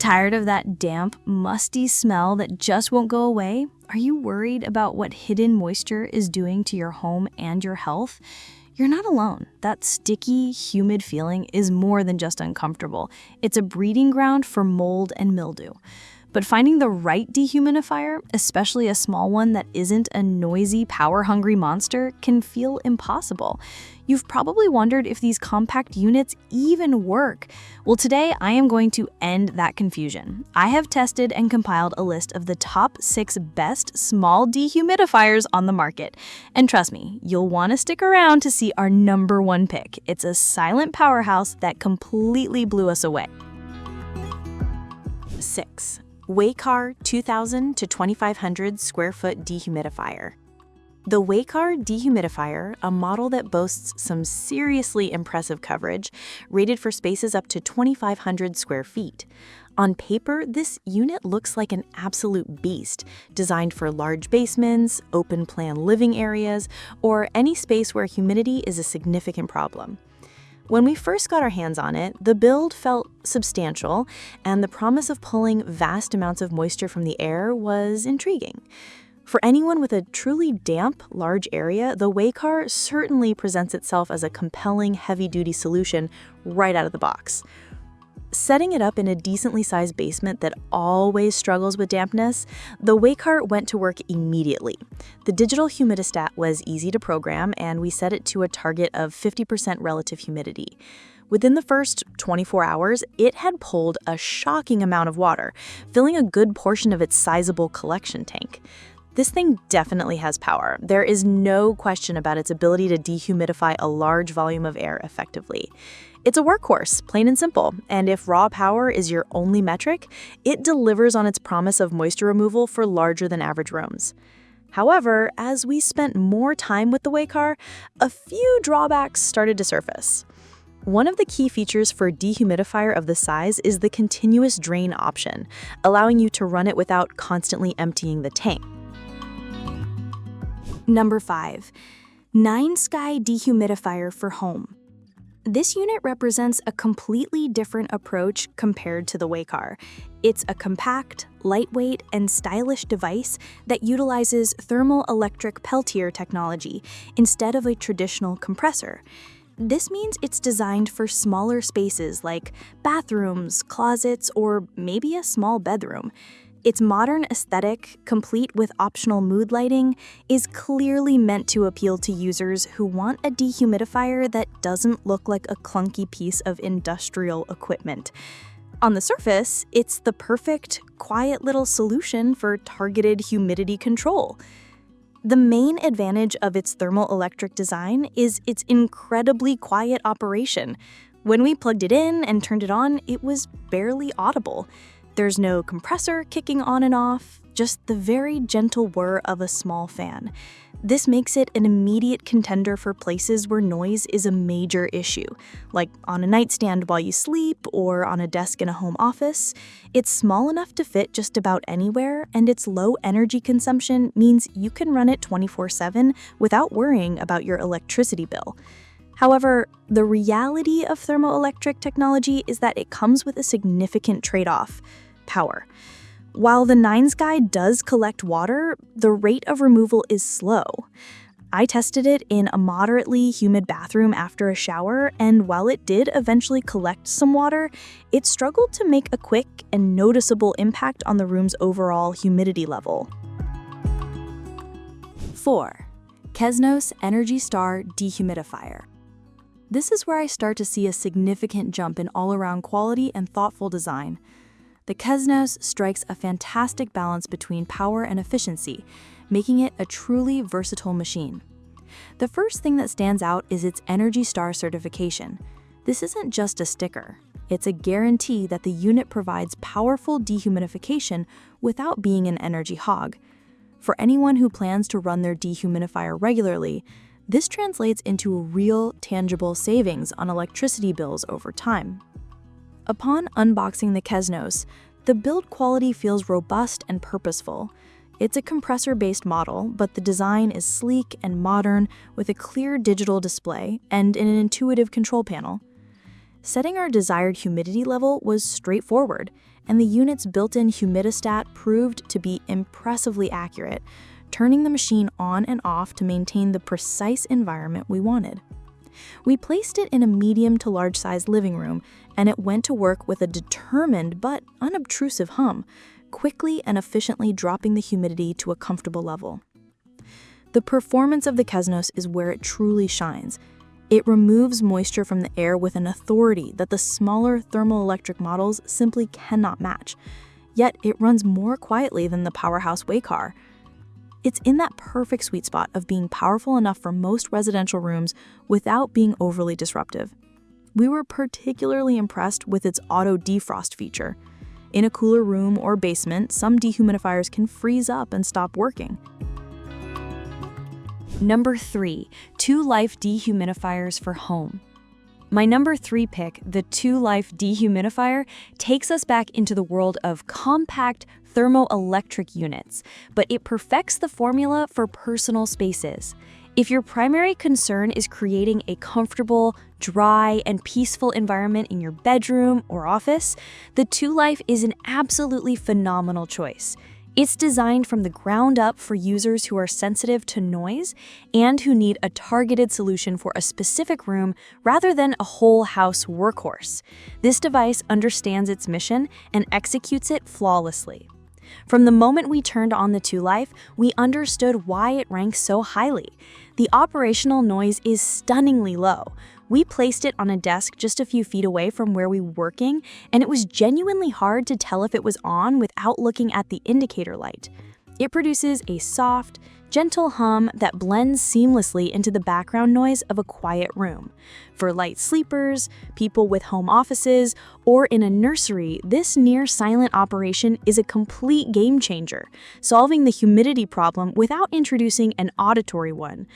Tired of that damp, musty smell that just won't go away? Are you worried about what hidden moisture is doing to your home and your health? You're not alone. That sticky, humid feeling is more than just uncomfortable. It's a breeding ground for mold and mildew. But finding the right dehumidifier, especially a small one that isn't a noisy, power-hungry monster, can feel impossible. You've probably wondered if these compact units even work. Well, today I am going to end that confusion. I have tested and compiled a list of the top 6 best small dehumidifiers on the market. And trust me, you'll want to stick around to see our number 1 pick. It's a silent powerhouse that completely blew us away. 6. Waykar 2000 to 2500 square foot dehumidifier. The Waykar dehumidifier, a model that boasts some seriously impressive coverage, rated for spaces up to 2500 square feet. On paper, this unit looks like an absolute beast, designed for large basements, open-plan living areas, or any space where humidity is a significant problem. When we first got our hands on it, the build felt substantial, and the promise of pulling vast amounts of moisture from the air was intriguing. For anyone with a truly damp, large area, the Waykar certainly presents itself as a compelling, heavy-duty solution right out of the box. Setting it up in a decently sized basement that always struggles with dampness, the Waykar went to work immediately. The digital humidistat was easy to program, and we set it to a target of 50% relative humidity. Within the first 24 hours, it had pulled a shocking amount of water, filling a good portion of its sizable collection tank. This thing definitely has power. There is no question about its ability to dehumidify a large volume of air effectively. It's a workhorse, plain and simple, and if raw power is your only metric, it delivers on its promise of moisture removal for larger than average rooms. However, as we spent more time with the Waykar, a few drawbacks started to surface. One of the key features for a dehumidifier of this size is the continuous drain option, allowing you to run it without constantly emptying the tank. Number 5. NineSky Dehumidifier for Home. This unit represents a completely different approach compared to the Waykar. It's a compact, lightweight, and stylish device that utilizes thermal-electric Peltier technology instead of a traditional compressor. This means it's designed for smaller spaces like bathrooms, closets, or maybe a small bedroom. Its modern aesthetic, complete with optional mood lighting, is clearly meant to appeal to users who want a dehumidifier that doesn't look like a clunky piece of industrial equipment. On the surface, it's the perfect, quiet little solution for targeted humidity control. The main advantage of its thermal-electric design is its incredibly quiet operation. When we plugged it in and turned it on, it was barely audible. There's no compressor kicking on and off, just the very gentle whir of a small fan. This makes it an immediate contender for places where noise is a major issue, like on a nightstand while you sleep or on a desk in a home office. It's small enough to fit just about anywhere, and its low energy consumption means you can run it 24/7 without worrying about your electricity bill. However, the reality of thermoelectric technology is that it comes with a significant trade-off: power. While the NineSky does collect water, the rate of removal is slow. I tested it in a moderately humid bathroom after a shower, and while it did eventually collect some water, it struggled to make a quick and noticeable impact on the room's overall humidity level. 4. Kesnos Energy Star Dehumidifier. This is where I start to see a significant jump in all-around quality and thoughtful design. The Kesnos strikes a fantastic balance between power and efficiency, making it a truly versatile machine. The first thing that stands out is its Energy Star certification. This isn't just a sticker. It's a guarantee that the unit provides powerful dehumidification without being an energy hog. For anyone who plans to run their dehumidifier regularly, this translates into real, tangible savings on electricity bills over time. Upon unboxing the Kesnos, the build quality feels robust and purposeful. It's a compressor-based model, but the design is sleek and modern with a clear digital display and an intuitive control panel. Setting our desired humidity level was straightforward, and the unit's built-in humidistat proved to be impressively accurate, turning the machine on and off to maintain the precise environment we wanted. We placed it in a medium to large size living room, and it went to work with a determined but unobtrusive hum, quickly and efficiently dropping the humidity to a comfortable level. The performance of the Kesnos is where it truly shines. It removes moisture from the air with an authority that the smaller thermoelectric models simply cannot match, yet it runs more quietly than the powerhouse Waykar. It's in that perfect sweet spot of being powerful enough for most residential rooms without being overly disruptive. We were particularly impressed with its auto defrost feature. In a cooler room or basement, some dehumidifiers can freeze up and stop working. Number 3, ToLife dehumidifiers for home. My number 3 pick, the ToLife dehumidifier, takes us back into the world of compact thermoelectric units, but it perfects the formula for personal spaces. If your primary concern is creating a comfortable, dry, and peaceful environment in your bedroom or office, the ToLife is an absolutely phenomenal choice. It's designed from the ground up for users who are sensitive to noise and who need a targeted solution for a specific room rather than a whole house workhorse. This device understands its mission and executes it flawlessly. From the moment we turned on the ToLife, we understood why it ranks so highly. The operational noise is stunningly low. We placed it on a desk just a few feet away from where we were working, and it was genuinely hard to tell if it was on without looking at the indicator light. It produces a soft, gentle hum that blends seamlessly into the background noise of a quiet room. For light sleepers, people with home offices, or in a nursery, this near-silent operation is a complete game changer, solving the humidity problem without introducing an auditory one.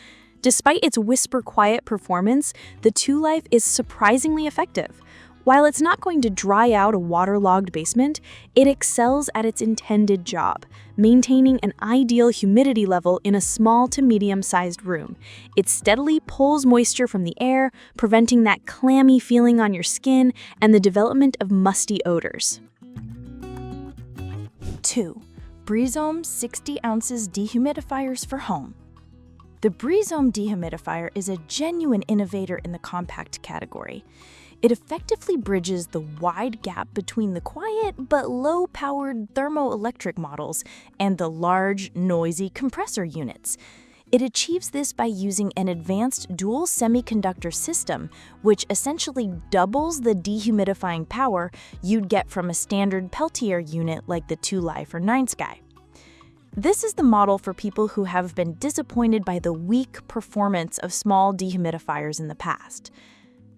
Despite its whisper-quiet performance, the ToLife is surprisingly effective. While it's not going to dry out a waterlogged basement, it excels at its intended job, maintaining an ideal humidity level in a small to medium-sized room. It steadily pulls moisture from the air, preventing that clammy feeling on your skin and the development of musty odors. 2. BREEZOME 60 ounces dehumidifiers for home. The BREEZOME dehumidifier is a genuine innovator in the compact category. It effectively bridges the wide gap between the quiet but low-powered thermoelectric models and the large, noisy compressor units. It achieves this by using an advanced dual semiconductor system, which essentially doubles the dehumidifying power you'd get from a standard Peltier unit like the ToLife or NineSky. This is the model for people who have been disappointed by the weak performance of small dehumidifiers in the past.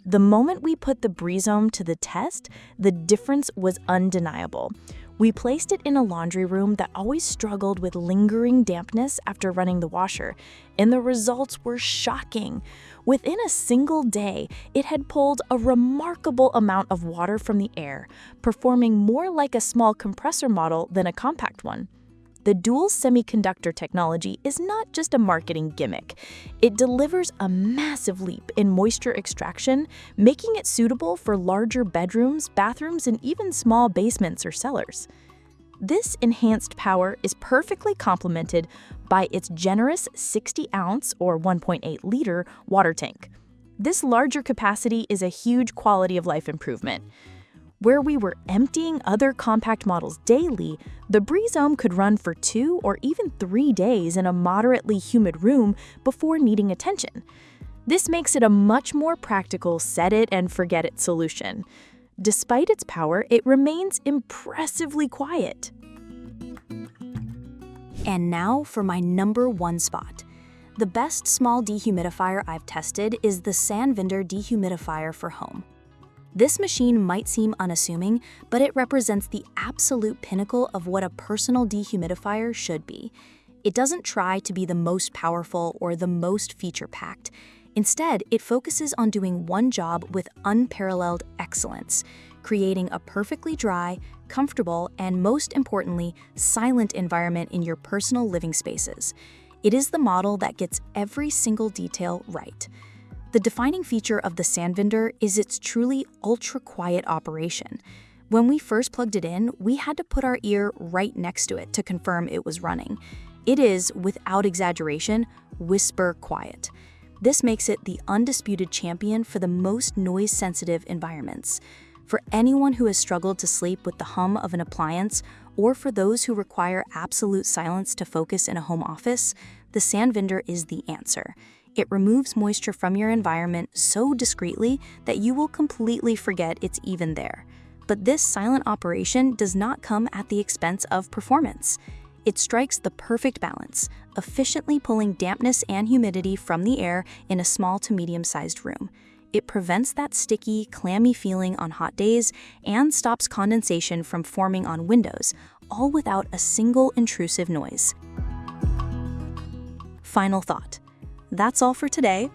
The moment we put the BREEZOME to the test, the difference was undeniable. We placed it in a laundry room that always struggled with lingering dampness after running the washer, and the results were shocking. Within a single day, it had pulled a remarkable amount of water from the air, performing more like a small compressor model than a compact one. The dual semiconductor technology is not just a marketing gimmick. It delivers a massive leap in moisture extraction, making it suitable for larger bedrooms, bathrooms, and even small basements or cellars. This enhanced power is perfectly complemented by its generous 60-ounce or 1.8-liter water tank. This larger capacity is a huge quality of life improvement. Where we were emptying other compact models daily, the BREEZOME could run for 2 or even 3 days in a moderately humid room before needing attention. This makes it a much more practical set-it-and-forget-it solution. Despite its power, it remains impressively quiet. And now for my number 1 spot. The best small dehumidifier I've tested is the Sanvinder dehumidifier for home. This machine might seem unassuming, but it represents the absolute pinnacle of what a personal dehumidifier should be. It doesn't try to be the most powerful or the most feature-packed. Instead, it focuses on doing one job with unparalleled excellence, creating a perfectly dry, comfortable, and most importantly, silent environment in your personal living spaces. It is the model that gets every single detail right. The defining feature of the Sanvinder is its truly ultra-quiet operation. When we first plugged it in, we had to put our ear right next to it to confirm it was running. It is, without exaggeration, whisper quiet. This makes it the undisputed champion for the most noise-sensitive environments. For anyone who has struggled to sleep with the hum of an appliance, or for those who require absolute silence to focus in a home office, the Sanvinder is the answer. It removes moisture from your environment so discreetly that you will completely forget it's even there. But this silent operation does not come at the expense of performance. It strikes the perfect balance, efficiently pulling dampness and humidity from the air in a small to medium-sized room. It prevents that sticky, clammy feeling on hot days and stops condensation from forming on windows, all without a single intrusive noise. Final thought. That's all for today.